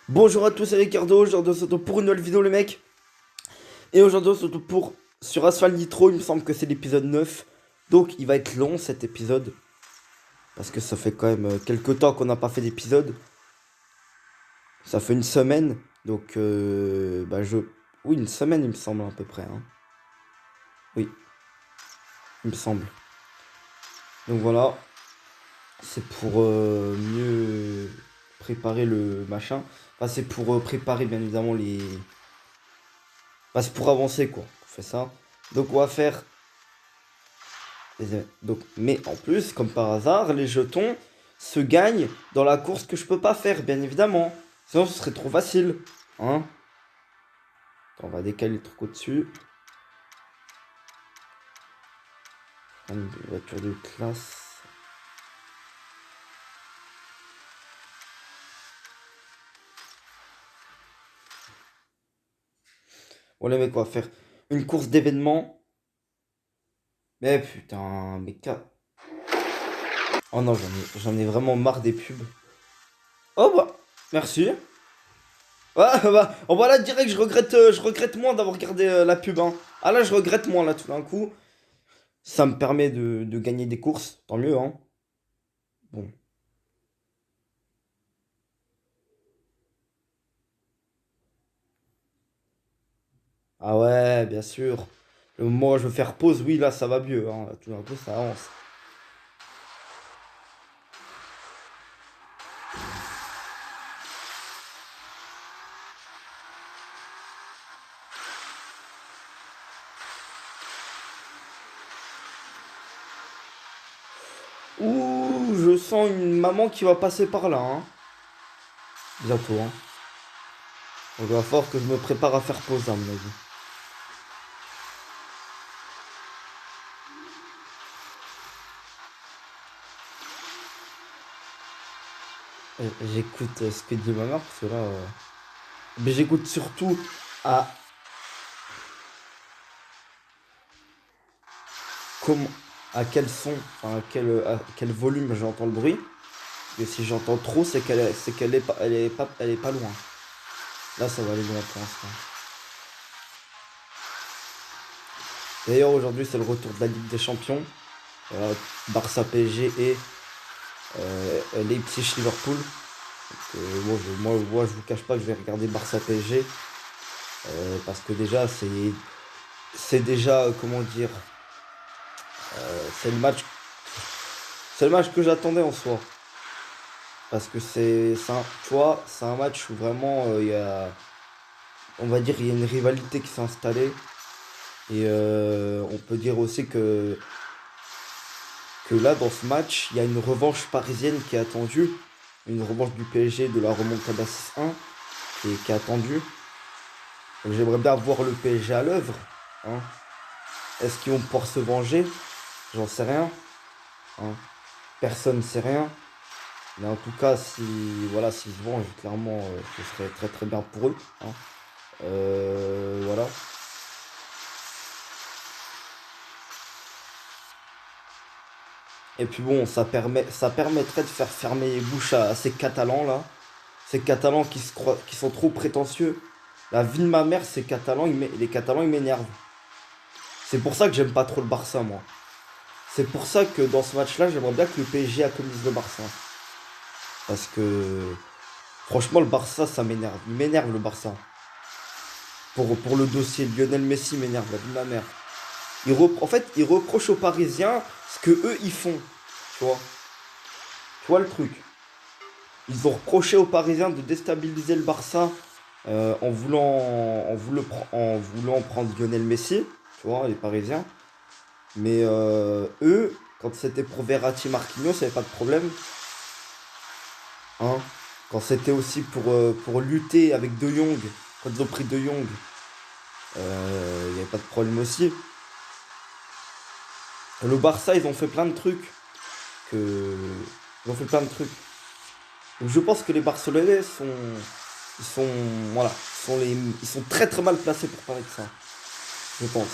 Bonjour à tous, c'est Ricardo. Aujourd'hui, on se retrouve pour une nouvelle vidéo, les mecs. Et aujourd'hui, on se retrouve sur Asphalt Nitro. Il me semble que c'est l'épisode 9. Donc, il va être long cet épisode. Parce que ça fait quand même quelques temps qu'on n'a pas fait d'épisode. Ça fait une semaine. Donc, oui, une semaine, il me semble, à peu près. Hein. Oui, il me semble. Donc, voilà. C'est pour mieux préparer le machin. Enfin, c'est pour préparer, bien évidemment, les. Enfin, c'est pour avancer, quoi. On fait ça. Donc, on va faire. Donc, mais en plus, comme par hasard, les jetons se gagnent dans la course que je peux pas faire, bien évidemment. Sinon, ce serait trop facile. Hein? Attends, on va décaler le truc au-dessus. Une voiture de classe. Bon, les mecs, on va faire une course d'événements. Mais putain, Oh non, j'en ai vraiment marre des pubs. Oh bah, merci. Ah bah, oh bah là, direct, je regrette moins d'avoir regardé la pub, hein. Ah là, je regrette moins, là, tout d'un coup. Ça me permet de gagner des courses, tant mieux, hein. Bon. Ah ouais, bien sûr. Le moment où je veux faire pause, oui, là, ça va mieux, hein. Tout d'un coup, ça avance. Ouh, je sens une maman qui va passer par là, hein. Bientôt, hein. Il va falloir que je me prépare à faire pause, à mon avis. J'écoute ce que dit ma mère, parce que là... Mais j'écoute surtout à... Comment... À quel son, enfin, à quel volume j'entends le bruit. Et si j'entends trop, elle est pas loin. Là, ça va aller loin pour l'instant. D'ailleurs, aujourd'hui, c'est le retour de la Ligue des Champions. Barça PSG et Leipzig-Liverpool. Moi, je vous cache pas que je vais regarder Barça PSG. Parce que déjà, c'est déjà, comment dire, c'est le match que j'attendais en soi. Parce que tu vois, c'est un match où vraiment, on va dire, il y a une rivalité qui s'est installée. Et on peut dire aussi que là, dans ce match, il y a une revanche parisienne qui est attendue. Une revanche du PSG de la remontada 6-1 qui est attendue. Donc, j'aimerais bien voir le PSG à l'œuvre. Hein. Est-ce qu'ils vont pouvoir se venger? J'en sais rien. Hein. Personne ne sait rien. Mais en tout cas, voilà, s'ils se vengent, clairement, ce serait très très bien pour eux. Hein. Voilà. Et puis bon, ça permettrait de faire fermer les bouches à ces Catalans là. Ces Catalans qui sont trop prétentieux. La vie de ma mère, les Catalans, ils m'énervent. C'est pour ça que j'aime pas trop le Barça, moi. C'est pour ça que dans ce match-là, j'aimerais bien que le PSG atomise le Barça. Parce que, franchement, le Barça, ça m'énerve. Il m'énerve, le Barça. Pour le dossier, Lionel Messi m'énerve, la vie de ma mère. En fait, ils reprochent aux Parisiens ce que eux, ils font. Tu vois? Tu vois le truc? Ils ont reproché aux Parisiens de déstabiliser le Barça en voulant prendre Lionel Messi, tu vois, les Parisiens. Mais eux, quand c'était pour Verratti Marquinhos, il n'y avait pas de problème. Hein. Quand c'était aussi pour lutter avec De Jong, quand ils ont pris De Jong, il n'y avait pas de problème aussi. Le Barça, ils ont fait plein de trucs. Que... Ils ont fait plein de trucs. Donc je pense que les Barcelonais ils sont, voilà, ils sont très très mal placés pour parler de ça, je pense.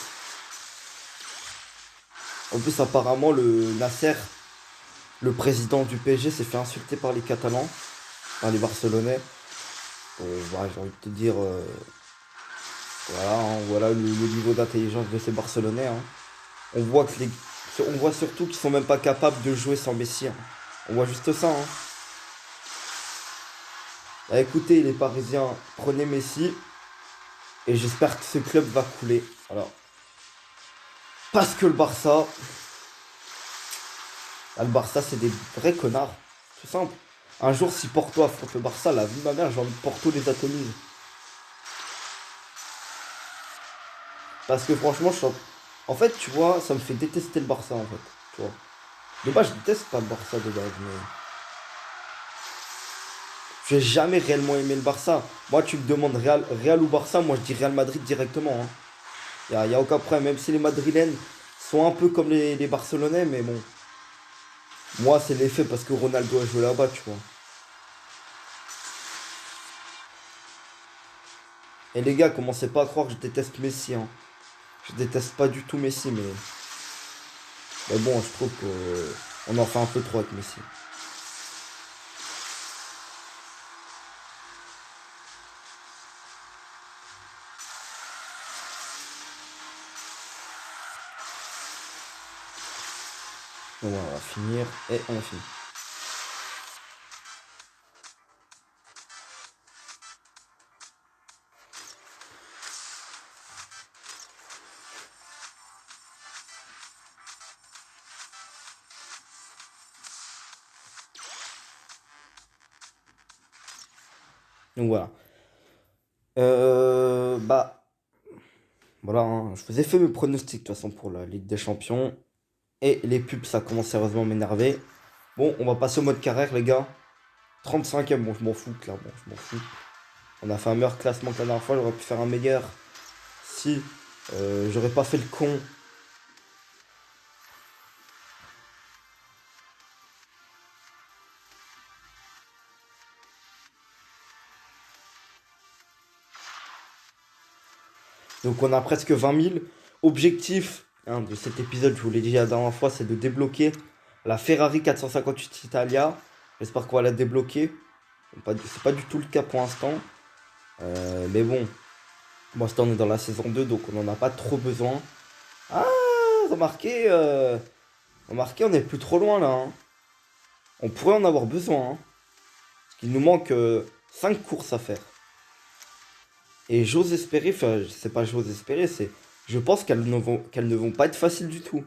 En plus, apparemment, le Nasser, le président du PSG, s'est fait insulter par les Catalans, par les Barcelonais. Bon, bah, j'ai envie de te dire, voilà, hein, voilà le niveau d'intelligence de ces Barcelonais, hein. On voit que on voit surtout qu'ils sont même pas capables de jouer sans Messi, hein. On voit juste ça, hein. Bah, écoutez, les Parisiens, prenez Messi et j'espère que ce club va couler. Alors, parce que le Barça, c'est des vrais connards. C'est simple. Un jour, si Porto affronte le Barça, la vie de ma mère, j'ai envie de Porto les atomise. Parce que franchement, en fait, tu vois, ça me fait détester le Barça, en fait. Tu vois. De base, je déteste pas le Barça de base, mais j'ai jamais réellement aimé le Barça. Moi, tu me demandes Real ou Barça, moi je dis Real Madrid directement, hein. Y a aucun problème, même si les Madrilènes sont un peu comme les Barcelonais, mais bon. Moi, c'est l'effet parce que Ronaldo a joué là-bas, tu vois. Et les gars, commencez pas à croire que je déteste Messi, hein. Je déteste pas du tout Messi, mais bon, je trouve que on en fait un peu trop avec Messi. Donc voilà, on va finir et on finit. Donc voilà. Bah voilà, hein, je vous ai fait mes pronostics de toute façon pour la Ligue des Champions. Et les pubs, ça commence sérieusement à m'énerver. Bon, on va passer au mode carrière, les gars. 35e, bon, je m'en fous, clairement, je m'en fous. On a fait un meilleur classement que la dernière fois, j'aurais pu faire un meilleur si j'aurais pas fait le con. Donc on a presque 20 000. Objectif hein, de cet épisode, je vous l'ai dit la dernière fois, c'est de débloquer la Ferrari 458 Italia. J'espère qu'on va la débloquer. C'est pas du tout le cas pour l'instant. Mais bon, moi, on est dans la saison 2, donc on n'en a pas trop besoin. Ah, remarquez, remarquez, on n'est plus trop loin là, hein. On pourrait en avoir besoin, hein. Parce qu'il nous manque 5 courses à faire. Et j'ose espérer, enfin, c'est pas j'ose espérer, c'est. Je pense qu'elles ne vont pas être faciles du tout.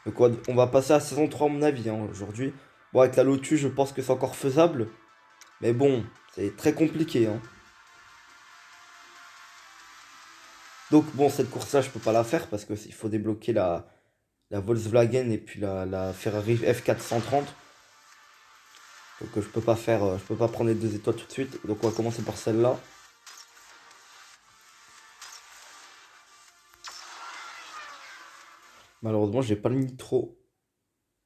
Donc on va passer à la saison 3 à mon avis, hein, aujourd'hui. Bon, avec la Lotus, je pense que c'est encore faisable. Mais bon, c'est très compliqué, hein. Donc bon, cette course-là, je peux pas la faire parce qu'il faut débloquer la Volkswagen et puis la Ferrari F430. Donc je peux pas faire, je peux pas prendre les 2 étoiles tout de suite. Donc on va commencer par celle-là. Malheureusement, j'ai pas le nitro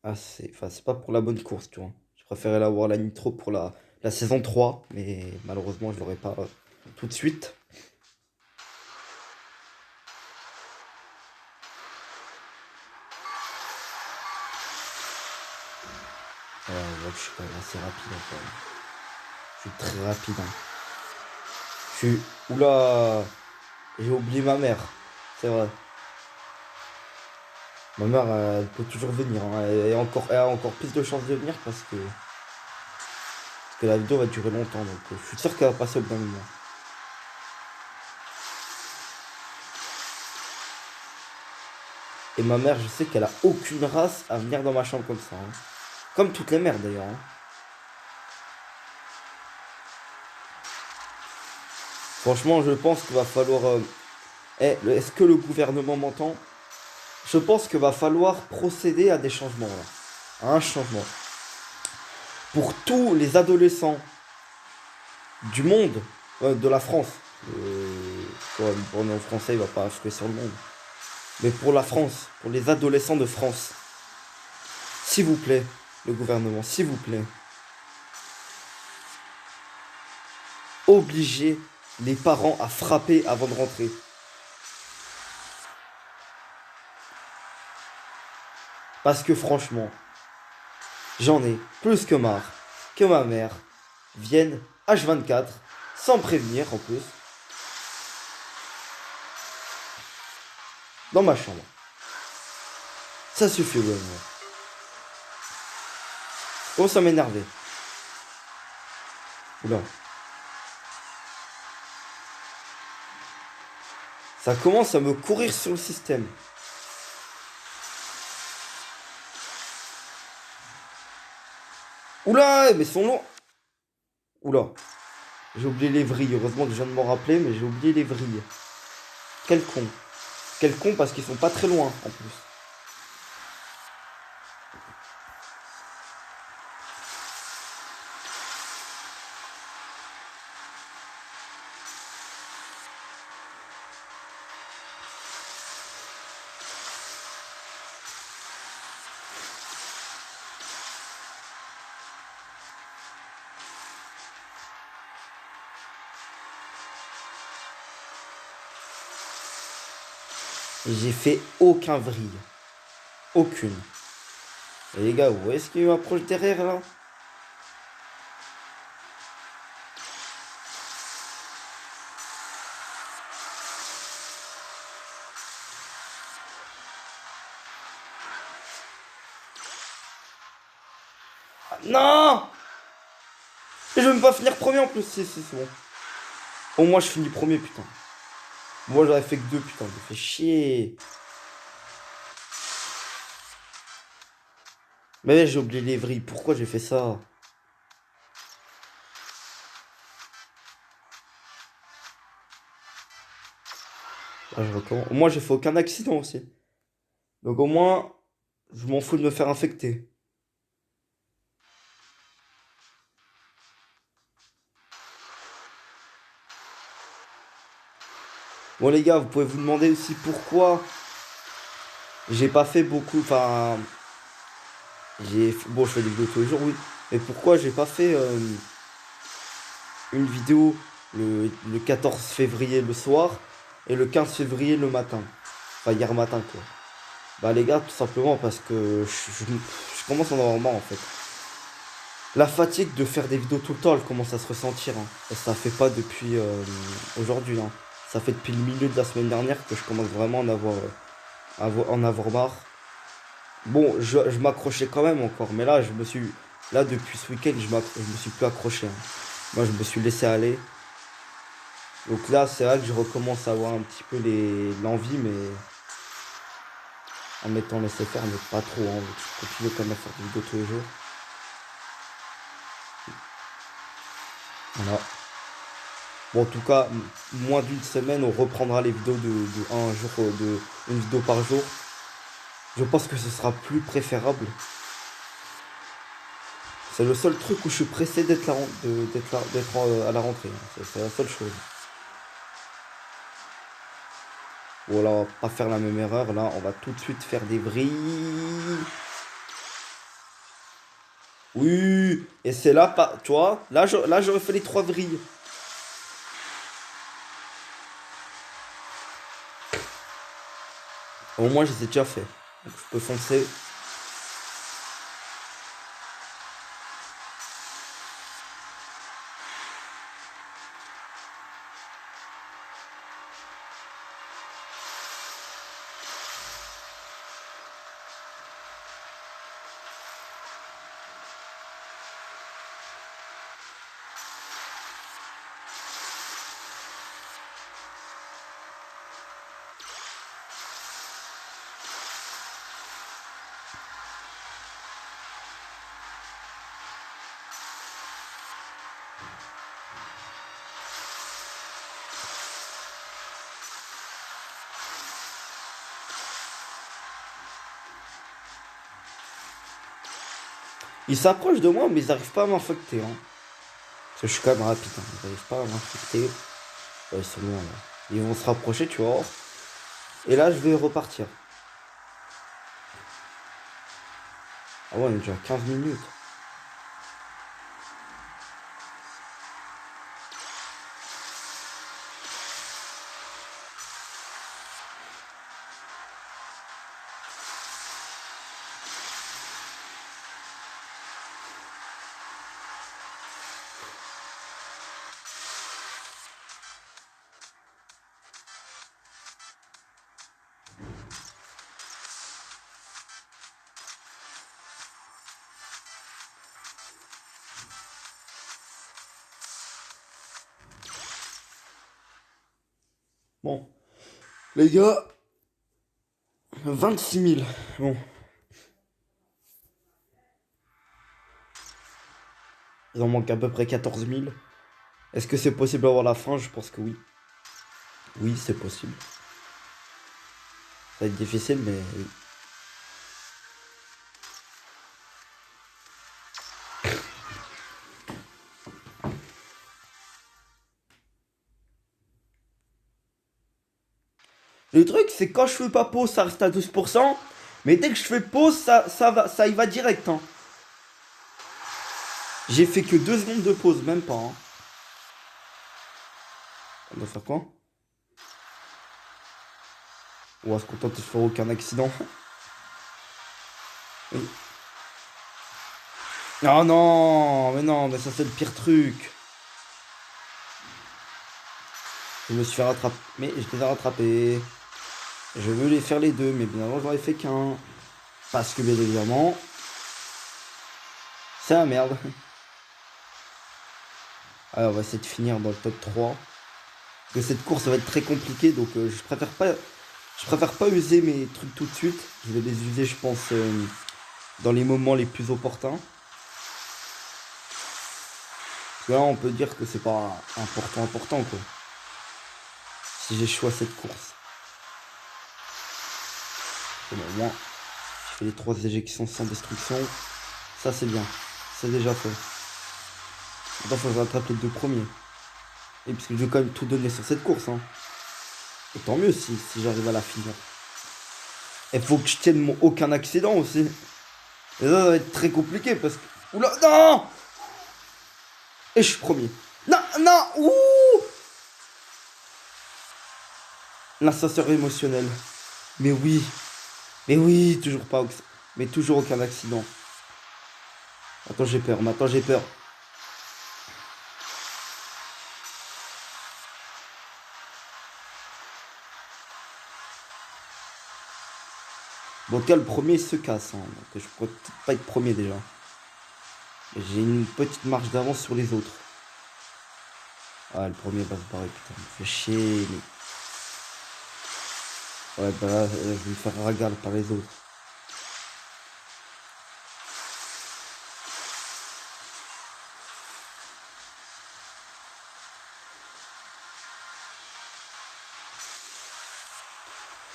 assez. Enfin, c'est pas pour la bonne course, tu vois. Je préférais avoir la nitro pour la saison 3, mais malheureusement, je l'aurai pas tout de suite. On voit que je suis quand même assez rapide, hein, quand même. Je suis très rapide, hein. Je suis. Oula! J'ai oublié ma mère. C'est vrai. Ma mère, elle peut toujours venir, hein. Elle a encore plus de chances de venir parce que la vidéo va durer longtemps. Donc je suis sûr qu'elle va passer au bon moment. Et ma mère, je sais qu'elle a aucune race à venir dans ma chambre comme ça, hein. Comme toutes les mères d'ailleurs, hein. Franchement, je pense qu'il va falloir. Est-ce que le gouvernement m'entend? Je pense qu'il va falloir procéder à des changements là. À un changement. Pour tous les adolescents du monde, de la France. Quoi, le pronom français, il va pas jouer sur le monde. Mais pour la France, pour les adolescents de France, s'il vous plaît, le gouvernement, s'il vous plaît, obligez les parents à frapper avant de rentrer. Parce que franchement, j'en ai plus que marre que ma mère viennent H24, sans prévenir en plus, dans ma chambre. Ça suffit, ouais. Oh, ça m'énervait. Oula. Ça commence à me courir sur le système. Oula, mais ils sont longs. Oula. J'ai oublié les vrilles. Heureusement que je viens de m'en rappeler, mais j'ai oublié les vrilles. Quel con. Quel con parce qu'ils sont pas très loin en plus. Et j'ai fait aucun vrille. Aucune. Et les gars, où est-ce qu'il m'approche derrière là? Ah, non! Et je vais même pas finir premier en plus. Si, c'est bon. Au moins je finis premier, putain. Moi j'aurais fait que deux, putain. Ça fait chier. Mais j'ai oublié les vrilles. Pourquoi j'ai fait ça? Ah, je recommence. Au moins j'ai fait aucun accident aussi. Donc au moins, je m'en fous de me faire infecter. Bon les gars, vous pouvez vous demander aussi pourquoi j'ai pas fait beaucoup. Enfin, bon, je fais des vidéos tous les jours, oui. Mais pourquoi j'ai pas fait une vidéo le 14 février le soir et le 15 février le matin. Enfin, hier matin, quoi. Bah, les gars, tout simplement parce que je commence à en avoir marre, en fait. La fatigue de faire des vidéos tout le temps, elle commence à se ressentir, hein. Et ça fait pas depuis aujourd'hui, hein. Ça fait depuis le milieu de la semaine dernière que je commence vraiment à en avoir marre. Bon, je m'accrochais quand même encore, mais là, là, depuis ce week-end, je me suis plus accroché, hein. Moi, je me suis laissé aller. Donc là, c'est vrai que je recommence à avoir un petit peu l'envie, mais en mettant laissé faire, mais pas trop, hein. Donc je continue quand même à faire des vidéos tous les jours. Voilà. Bon, en tout cas, moins d'une semaine, on reprendra les vidéos de un jour, une vidéo par jour. Je pense que ce sera plus préférable. C'est le seul truc où je suis pressé d'être à la rentrée, hein. C'est la seule chose. Voilà, on va pas faire la même erreur. Là, on va tout de suite faire des vrilles. Oui, et c'est là, pas, tu vois, là j'aurais fait les trois vrilles. Au moins, je les ai déjà fait. Donc, je peux foncer. Ils s'approchent de moi, mais ils n'arrivent pas à m'infecter, hein. Parce que je suis quand même rapide, hein. Ils n'arrivent pas à m'infecter. Ouais, ils sont loin, là. Ils vont se rapprocher, tu vois. Et là, je vais repartir. Ah ouais, on est déjà à 15 minutes. Bon, les gars, 26 000. Bon, il en manque à peu près 14 000. Est-ce que c'est possible d'avoir la fin? Je pense que oui. Oui, c'est possible. Ça va être difficile, mais oui. Le truc, c'est quand je fais pas pause, ça reste à 12%. Mais dès que je fais pause, ça y va direct. Hein. J'ai fait que 2 secondes de pause, même pas. Hein. On doit faire quoi? On va se contenter de faire aucun accident. Oui. Oh non, mais ça c'est le pire truc. Je me suis fait rattraper, mais je les ai rattrapés. Je veux les faire les deux, mais bien avant j'en ai fait qu'un. Parce que bien évidemment, c'est la merde. Alors on va essayer de finir dans le top 3. Parce que cette course va être très compliquée, donc je préfère pas user mes trucs tout de suite. Je vais les user, je pense, dans les moments les plus opportuns. Parce que là, on peut dire que c'est pas important, quoi. Si j'échoue à cette course. Bon, au moins, je fais les 3 éjections sans destruction. Ça, c'est bien. C'est déjà fait. Maintenant, faut que je rattrape les 2 premiers. Et parce que je vais quand même tout donner sur cette course, hein. Et tant mieux si j'arrive à la finir. Il faut que je tienne mon aucun accident aussi. Et ça va être très compliqué parce que... Oula, non! Et je suis premier. Non, non, ouh! L'ascenseur émotionnel. Mais oui. Mais oui, toujours pas... Mais toujours aucun accident. Attends, j'ai peur. Maintenant, j'ai peur. Bon, en tout cas, le premier se casse. Hein, donc je pourrais peut-être pas être premier déjà. J'ai une petite marge d'avance sur les autres. Ah, le premier va se barrer, putain. Me fait chier. Ouais, bah là, je vais me faire ragal par les autres.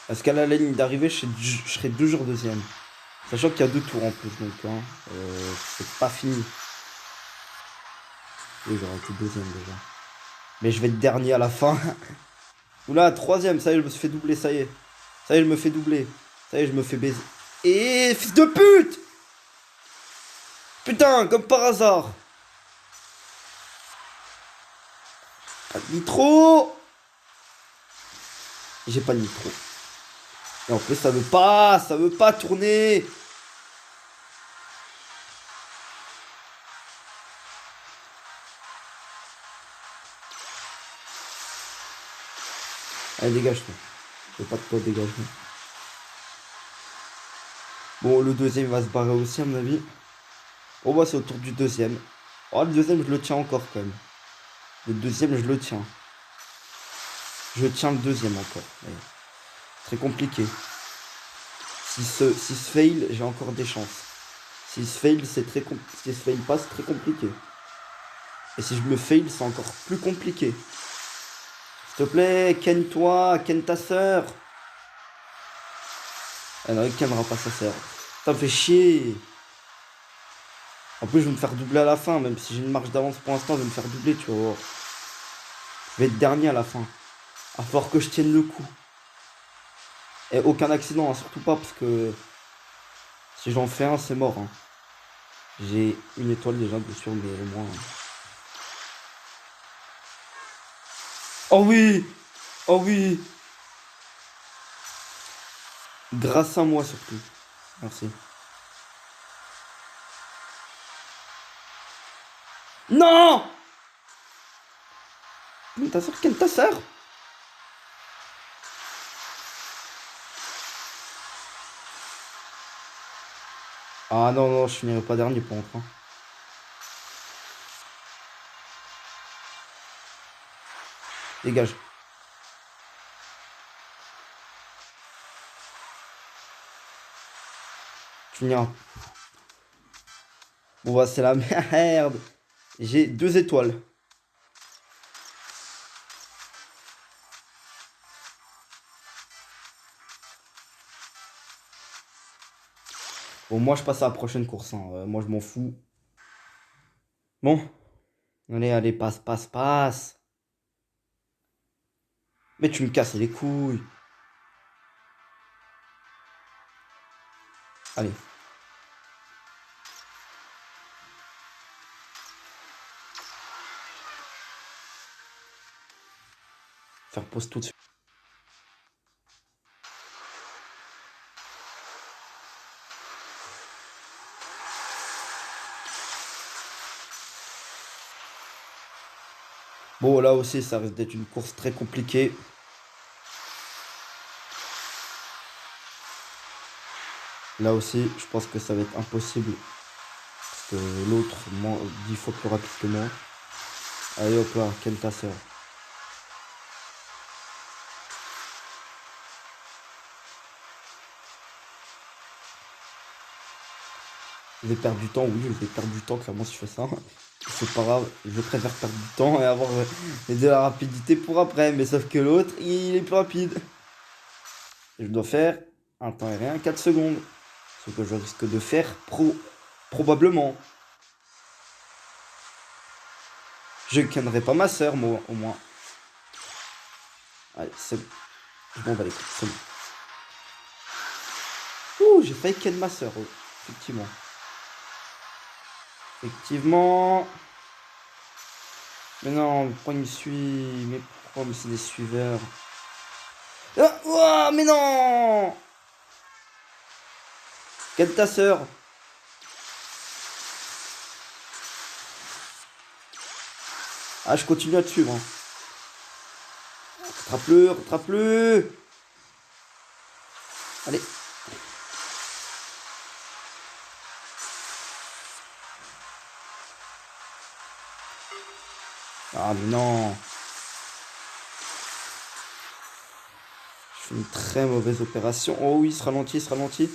Parce qu'à la ligne d'arrivée, je serai toujours deuxième. Sachant qu'il y a 2 tours en plus, donc hein, c'est pas fini. Oui, j'aurais été deuxième déjà. Mais je vais être dernier à la fin. Oula, troisième, ça y est, je me suis fait doubler, ça y est. Ça y est, je me fais doubler. Ça y est, je me fais baiser. Et fils de pute! Putain, comme par hasard. Pas de nitro. J'ai pas de nitro. Et en plus, ça veut pas tourner. Allez, dégage-toi. Je veux pas de toi, dégage-moi. Bon, le deuxième va se barrer aussi, à mon avis. Bon, bah, c'est au tour du deuxième. Oh, le deuxième, je le tiens encore, quand même. Le deuxième, je le tiens. Je tiens le deuxième encore. Ouais. Très compliqué. Si ce fail, j'ai encore des chances. Si ce fail, c'est très compliqué. Si ce fail pas, c'est très compliqué. Et si je me fail, c'est encore plus compliqué. S'il te plaît, ken-toi, ken ta sœur. Ah non, il kennera pas sa sœur. Ça me fait chier. En plus, je vais me faire doubler à la fin, même si j'ai une marge d'avance pour l'instant, je vais me faire doubler, tu vois. Je vais être dernier à la fin. À falloir que je tienne le coup. Et aucun accident, hein, surtout pas, parce que si j'en fais un, c'est mort. Hein. J'ai une étoile déjà, bien sûr, mais au moins. Oh oui! Oh oui! Grâce à moi surtout. Merci. Non! Mais ta soeur, quelle ta soeur? Ah non, non, je finirai pas dernier pour enfin. Dégage. finir. Bon, bah, c'est la merde. J'ai 2 étoiles. Bon, moi, je passe à la prochaine course, hein. Moi, je m'en fous. Bon. Allez, allez, passe, passe, passe. Mais tu me casses les couilles. Allez. Faire pause tout de suite. Bon, là aussi, ça risque d'être une course très compliquée. Là aussi, je pense que ça va être impossible. Parce que l'autre, 10 fois plus rapide que moi. Allez, hop là, quelle ta sœur. Je vais perdre du temps, oui, je vais perdre du temps, clairement, si je fais ça. C'est pas grave, je préfère perdre du temps et avoir de la rapidité pour après. Mais sauf que l'autre, il est plus rapide. Et je dois faire un temps aérien 4 secondes. Ce que je risque de faire probablement. Je kennerai pas ma sœur, moi, au moins. Allez, c'est bon. Je m'en bats les couilles, c'est bon. Ouh, j'ai failli ken ma sœur, effectivement. Effectivement. Mais non, pourquoi il me suit? Mais pourquoi? Mais c'est des suiveurs. Ah, ouah, mais non! Quelle ta sœur? Ah, je continue à te suivre, hein. Rattrape-le, rattrape-le! Allez. Ah, mais non! Je fais une très mauvaise opération. Oh oui, il se ralentit, il se ralentit.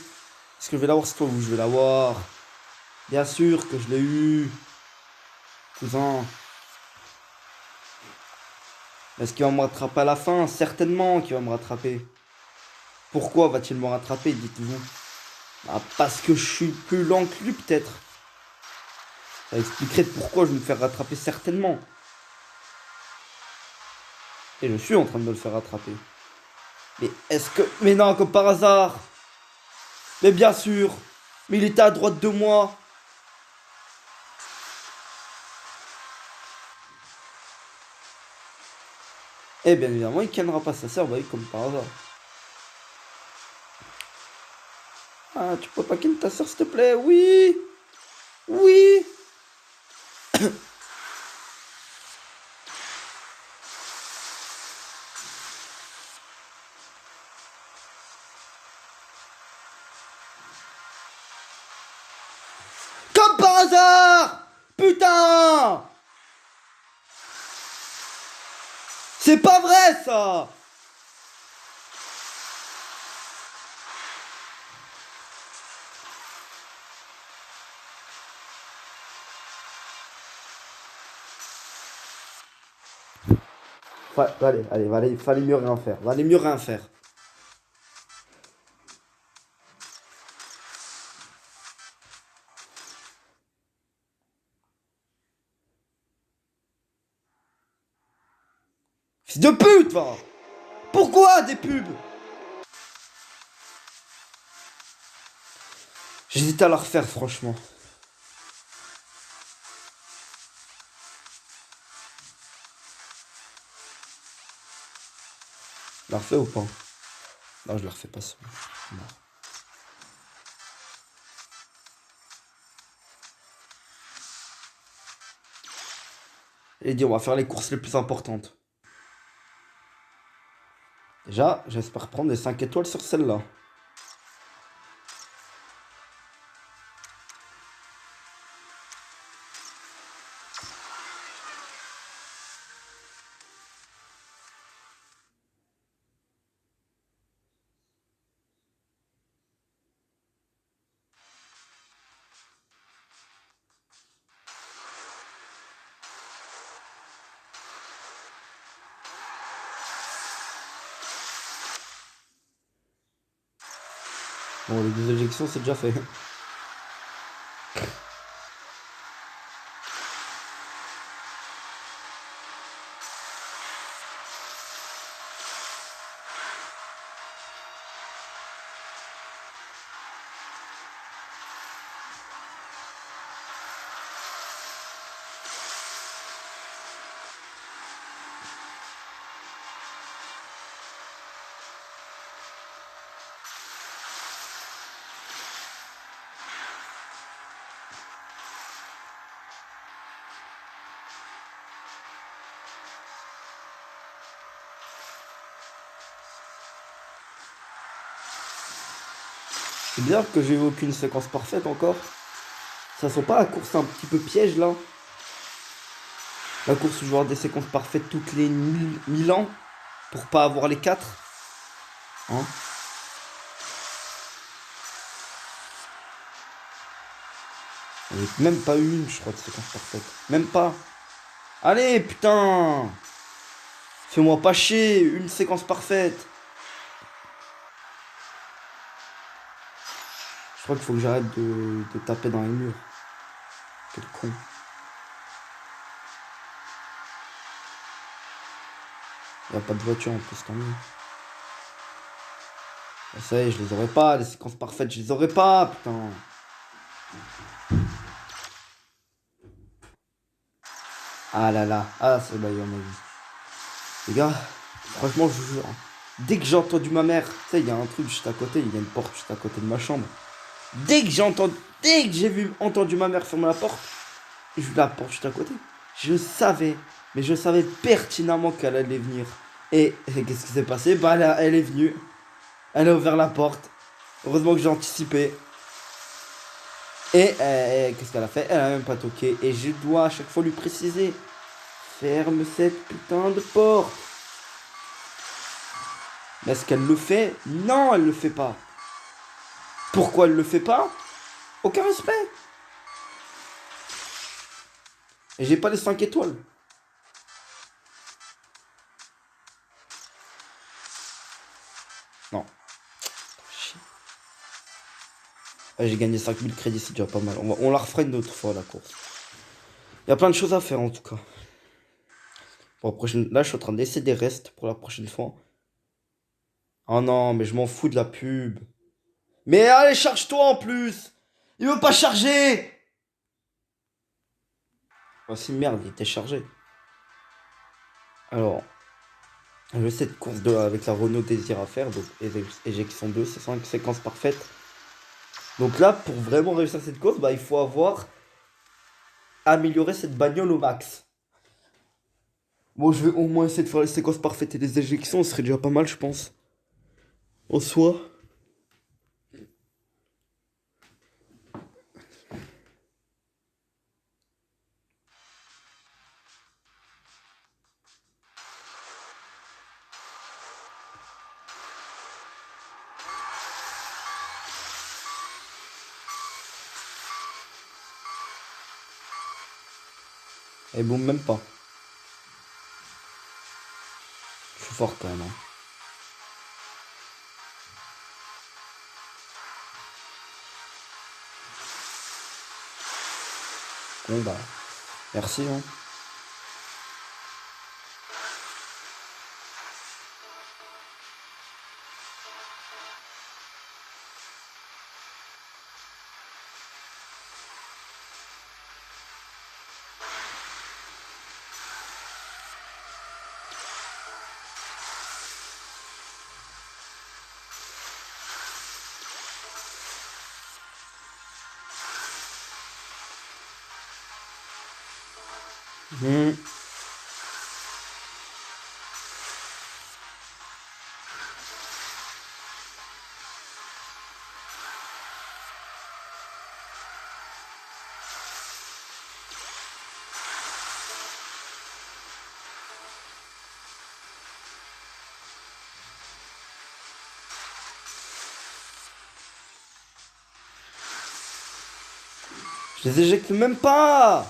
Est-ce que je vais l'avoir, cette fois? Oui, je vais l'avoir. Bien sûr que je l'ai eu. Cousin. Est-ce qu'il va me rattraper à la fin? Certainement qu'il va me rattraper. Pourquoi va-t-il me rattraper, dites-vous? Ah, parce que je suis plus lent que lui, peut-être. Ça expliquerait pourquoi je vais me faire rattraper, certainement. Et je suis en train de me le faire rattraper. Mais est-ce que... Mais non, comme par hasard. Mais bien sûr. Mais il était à droite de moi. Et bien évidemment, il kennera pas sa sœur, bah oui, comme par hasard. Ah, tu peux pas ken ta sœur, s'il te plaît? Oui. Oui. Comme par hasard. Putain. C'est pas vrai, ça. Allez, allez, allez, fallait mieux rien faire. Fallait mieux rien faire. Fils de pute, va. Pourquoi des pubs? J'hésite à la refaire, franchement. La refais ou pas? Non, je la refais pas. Non. Et dit, on va faire les courses les plus importantes. Déjà, j'espère prendre des 5 étoiles sur celle-là. Bon, les deux éjections, c'est déjà fait. C'est bizarre que j'ai eu aucune séquence parfaite encore. Ça sent pas la course un petit peu piège là? La course où je vais avoir des séquences parfaites toutes les 1000 ans pour pas avoir les 4. Hein? J'en ai même pas eu une, je crois, de séquence parfaite. Même pas. Allez, putain! Fais-moi pas chier, une séquence parfaite. Je crois qu'il faut que j'arrête de taper dans les murs. Quel con. Y a pas de voiture en plus, tant mieux. Ah, ça y est, je les aurais pas, les séquences parfaites, je les aurais pas, putain. Ah là là, ah c'est bah, ma vie. Les gars, franchement, je vous jure, hein, dès que j'ai entendu ma mère, tu sais, il y a un truc juste à côté, il y a une porte juste à côté de ma chambre. Dès que entendu ma mère fermer la porte, je vu la porte juste à côté, je savais, mais je savais pertinemment qu'elle allait venir. Et qu'est-ce qui s'est passé? Bah, elle est venue, elle a ouvert la porte. Heureusement que j'ai anticipé. Et qu'est-ce qu'elle a fait? Elle a même pas toqué. Et je dois à chaque fois lui préciser. Ferme cette putain de porte. Mais est-ce qu'elle le fait? Non, elle le fait pas. Pourquoi elle le fait pas? Aucun respect. Et j'ai pas les 5 étoiles. Non. Ouais, j'ai gagné 5000 crédits, c'est déjà pas mal. On la refera une autre fois, la course. Il y a plein de choses à faire, en tout cas. Pour la prochaine... Là, je suis en train d'essayer des restes pour la prochaine fois. Oh non, mais je m'en fous de la pub. Mais allez, charge-toi en plus! Il veut pas charger! Oh, si merde, il était chargé. Alors, je sais cette course avec la Renault Désir à faire, donc éjection 2, c'est 5 séquences parfaites. Donc là, pour vraiment réussir cette course, bah, il faut avoir amélioré cette bagnole au max. Bon, je vais au moins essayer de faire les séquences parfaites et les éjections, ce serait déjà pas mal, je pense. En soi. Et bon, même pas. Je suis fort quand même, hein. Bon, bah, merci, hein. Hmm. Je les éjecte même pas!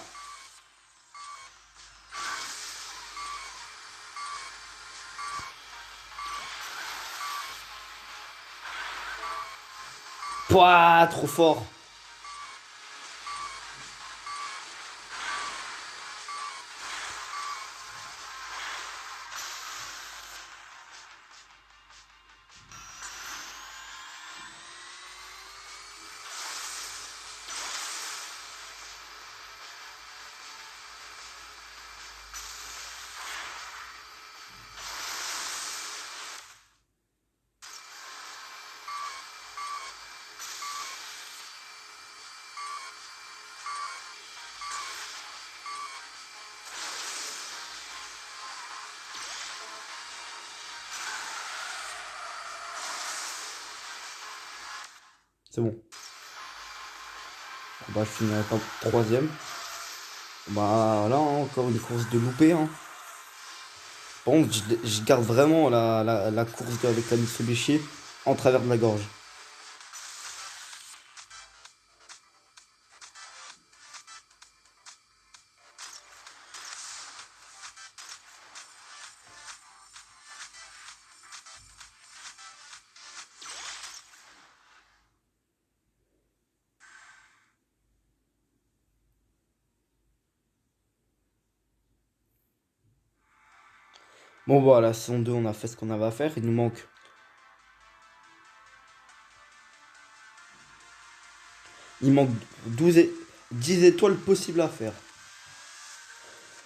Pouah, trop fort. C'est bon. Bah, je finirai pas troisième. Bah là, hein, encore une course de loupé. Hein. Par contre, je garde vraiment la course avec la Mitsubishi en travers de la gorge. Bon, voilà, saison 2, on a fait ce qu'on avait à faire. Il manque 10 étoiles possibles à faire.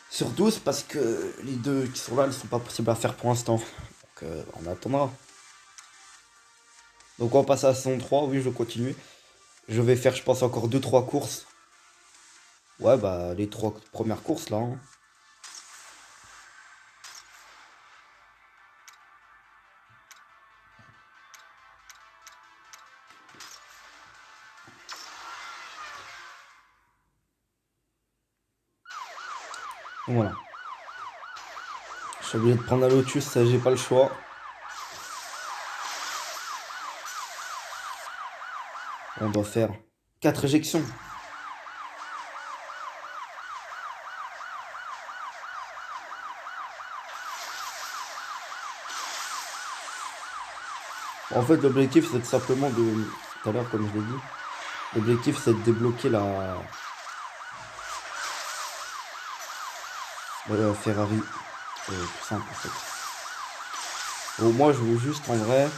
Sur 12 parce que les deux qui sont là ne sont pas possibles à faire pour l'instant. Donc on attendra. Donc on va passer à la saison 3. Oui, je vais continuer. Je vais faire, je pense, encore deux trois courses. Ouais, bah les 3 premières courses là. Hein. Donc voilà. Je suis obligé de prendre la Lotus, ça j'ai pas le choix. On doit faire 4 éjections. En fait, l'objectif c'est simplement de. Tout à l'heure, comme je l'ai dit, l'objectif c'est de débloquer la Ferrari. Tout simple en fait. Bon, moi je veux juste en vrai.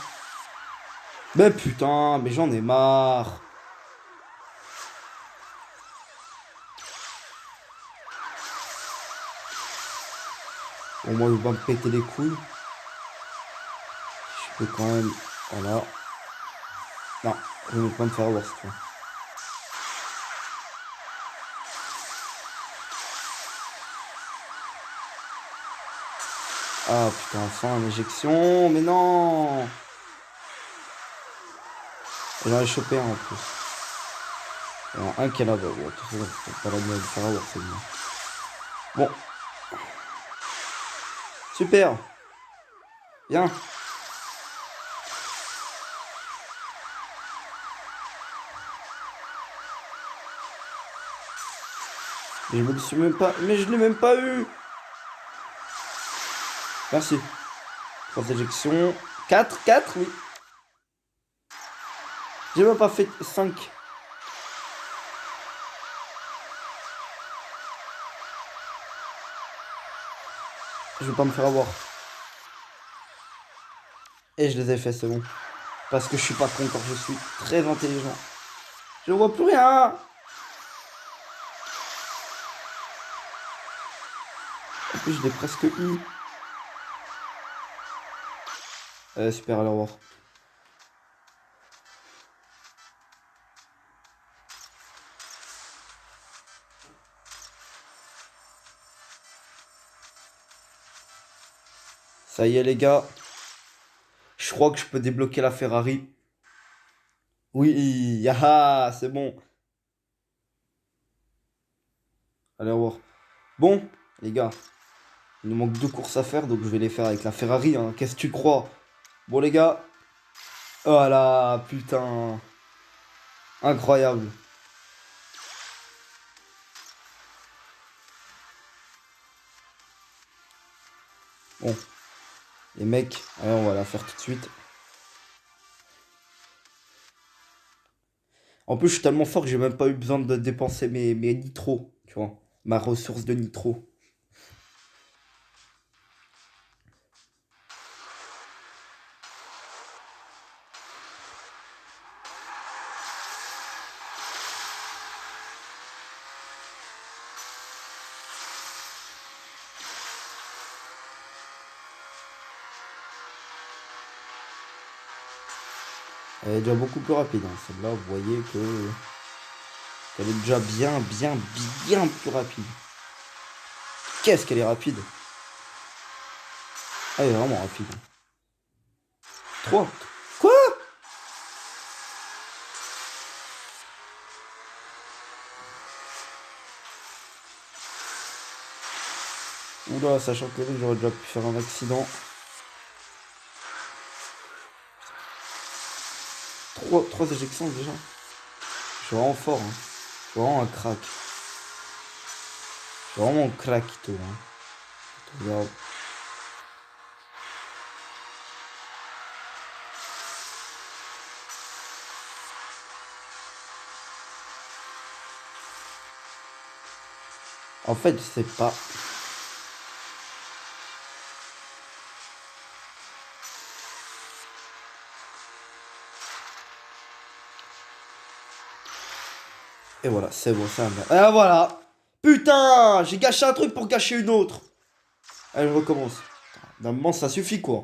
Mais putain, mais j'en ai marre. Bon, moi je vais pas me péter les couilles. Je peux quand même. Voilà. Non, je ne vais pas me faire avoir cette fois. Ah putain, fin l'injection, mais non! J'en ai chopé un en plus. Il y en a un qui est là-bas. Bon, de toute façon, c'est pas la de le faire avoir, c'est bien. Bon, super! Bien! Mais je me le suis même pas. Mais je l'ai même pas eu! Merci. 3 éjections. 4, oui. J'ai même pas fait 5. Je vais pas me faire avoir. Et je les ai fait, c'est bon. Parce que je suis pas con quand je suis très intelligent. Je vois plus rien! En plus, je l'ai presque eu. Super, allez, au revoir. Ça y est, les gars. Je crois que je peux débloquer la Ferrari. Oui, ah, c'est bon. Allez, au revoir. Bon, les gars, il nous manque deux courses à faire, donc je vais les faire avec la Ferrari. Hein. Qu'est-ce que tu crois? Bon, les gars. Voilà, putain. Incroyable. Bon, les mecs, allez, on va la faire tout de suite. En plus, je suis tellement fort que j'ai même pas eu besoin de dépenser mes nitros, tu vois. Ma ressource de nitro. Elle est déjà beaucoup plus rapide, hein. Celle-là, vous voyez que qu'elle est déjà bien plus rapide. Qu'est-ce qu'elle est rapide? Ah, elle est vraiment rapide. 3. Quoi? Oula, sachant que j'aurais déjà pu faire un accident. 3 éjections déjà. Je suis vraiment fort, hein. Je suis vraiment un crack. Je suis vraiment un craquito, hein. Regarde. En fait, je sais pas. Et voilà, c'est bon, ça va. Et voilà. Putain, j'ai gâché un truc pour gâcher une autre. Allez, je recommence. D'un moment, ça suffit, quoi.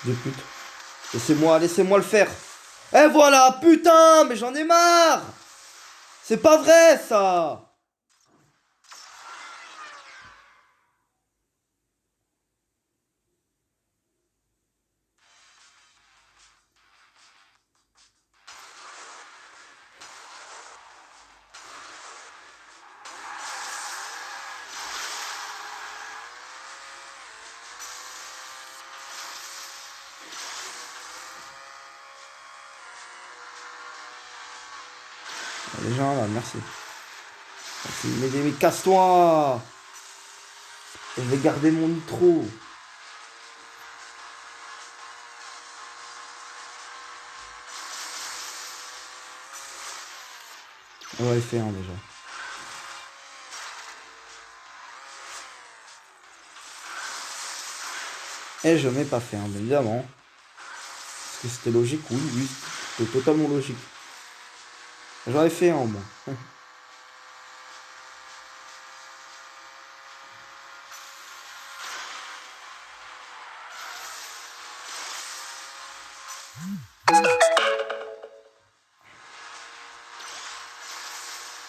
De pute. Laissez-moi le faire. Et voilà, putain, mais j'en ai marre. C'est pas vrai, ça. Les gens, là, merci. Merci, mais casse-toi. Je vais garder mon nitro. On va le faire, déjà. Et je n'ai pas fait, hein, bien évidemment. Est-ce que c'était logique? Oui, oui, c'était totalement logique. J'en ai fait un, moi.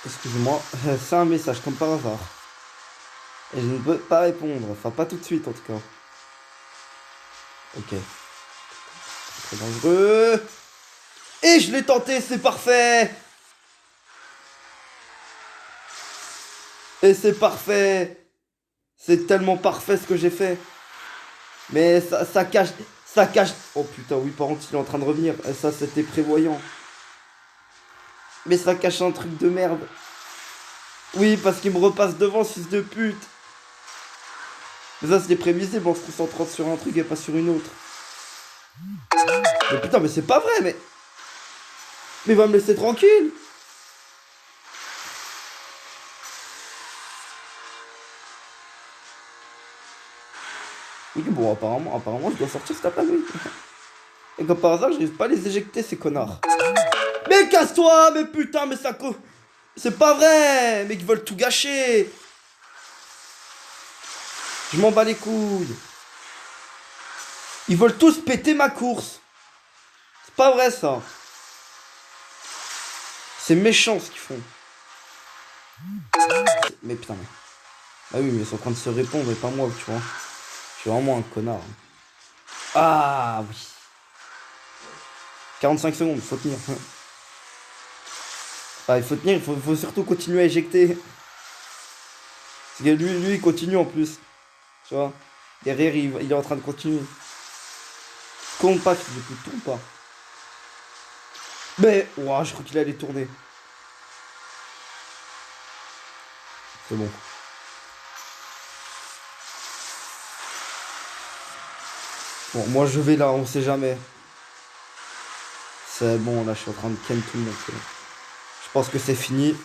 Excusez-moi, c'est un message comme par hasard. Et je ne peux pas répondre. Enfin, pas tout de suite, en tout cas. Ok. Très dangereux. Et je l'ai tenté, c'est parfait. Et c'est parfait. C'est tellement parfait ce que j'ai fait. Mais ça cache... Ça cache... Oh putain, oui, par contre, il est en train de revenir. Et ça, c'était prévoyant. Mais ça cache un truc de merde. Oui, parce qu'il me repasse devant, ce fils de pute. Mais ça, c'était prévisible en se concentrant sur un truc et pas sur une autre. Mais putain, mais c'est pas vrai, mais... Mais il va me laisser tranquille. Oui, bon, apparemment, je dois sortir cet après-midi. Et comme par hasard, j'arrive pas à les éjecter, ces connards. Mais casse-toi, mais putain, mais ça... C'est pas vrai. Mais ils veulent tout gâcher. Je m'en bats les couilles. Ils veulent tous péter ma course. C'est pas vrai, ça. C'est méchant, ce qu'ils font. Mais putain, mais... Ah oui, mais ils sont en train de se répondre et pas moi, tu vois. Je suis vraiment un connard. Ah oui. 45 secondes, il faut tenir. Ah, il faut tenir, faut surtout continuer à éjecter. Parce que lui, il continue en plus. Tu vois. Derrière, il est en train de continuer. Compte pas, qu'il ne tourne pas. Mais, ouah, je crois qu'il allait tourner. C'est bon. Bon, moi je vais là, on sait jamais. C'est bon, là je suis en train de ken tout le monde. Je pense que c'est fini.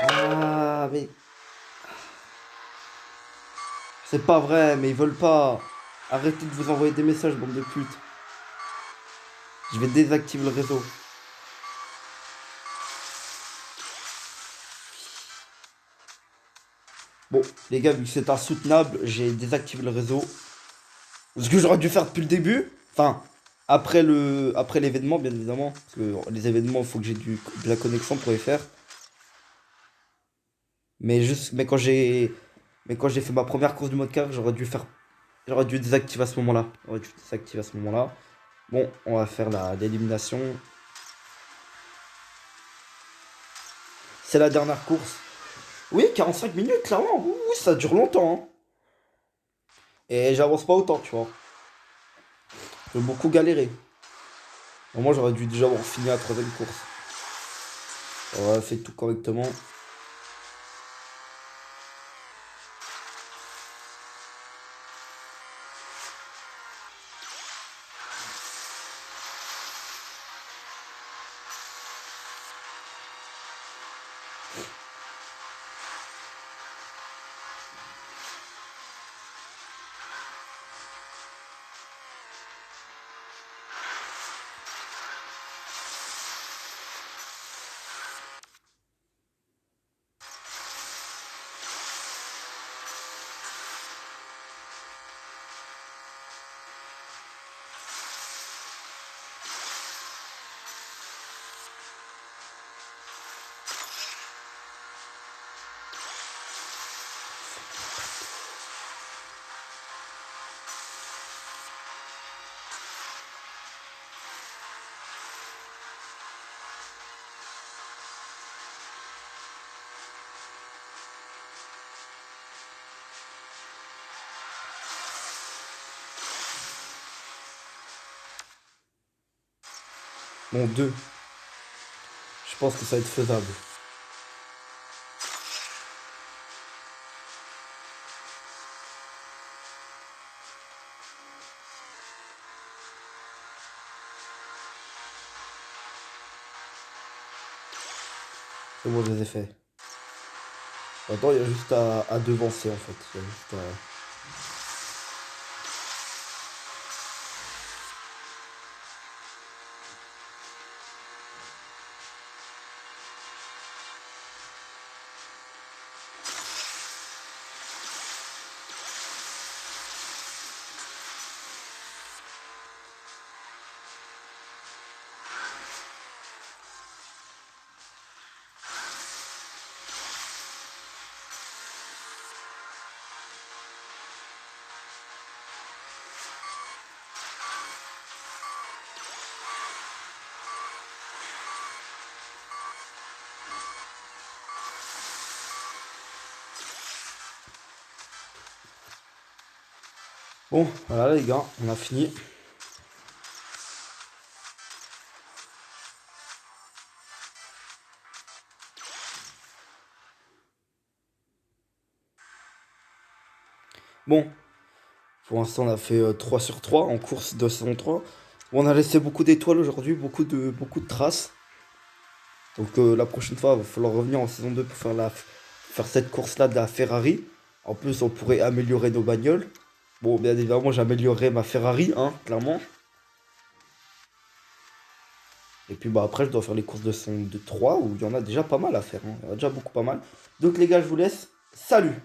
Ah, mais. C'est pas vrai, mais ils veulent pas. Arrêtez de vous envoyer des messages, bande de putes. Je vais désactiver le réseau. Bon, les gars, vu que c'est insoutenable, j'ai désactivé le réseau. Ce que j'aurais dû faire depuis le début. Enfin, après l'événement, bien évidemment. Parce que les événements, il faut que j'ai de la connexion pour les faire. Mais quand j'ai fait ma première course du mode car, j'aurais dû désactiver à ce moment-là. J'aurais dû désactiver à ce moment-là. Bon, on va faire l'élimination. C'est la dernière course. Oui, 45 minutes, clairement. Oui, oui, ça dure longtemps, hein. Et j'avance pas autant, tu vois. J'ai beaucoup galéré. Moi, j'aurais dû déjà avoir fini la troisième course. J'aurais fait tout correctement. Bon, deux. Je pense que ça va être faisable. C'est bon, je les ai faits. Attends, il y a juste à devancer, en fait. Il y a juste Bon, voilà les gars, on a fini. Bon, pour l'instant, on a fait 3 sur 3 en course de saison 3. Bon, on a laissé beaucoup d'étoiles aujourd'hui, beaucoup de traces. Donc la prochaine fois, il va falloir revenir en saison 2 pour faire cette course-là de la Ferrari. En plus, on pourrait améliorer nos bagnoles. Bon, bien évidemment, j'améliorerai ma Ferrari, hein, clairement. Et puis bah après, je dois faire les courses de saison 2 3 où il y en a déjà pas mal à faire, hein. Il y en a déjà beaucoup pas mal. Donc les gars, je vous laisse. Salut!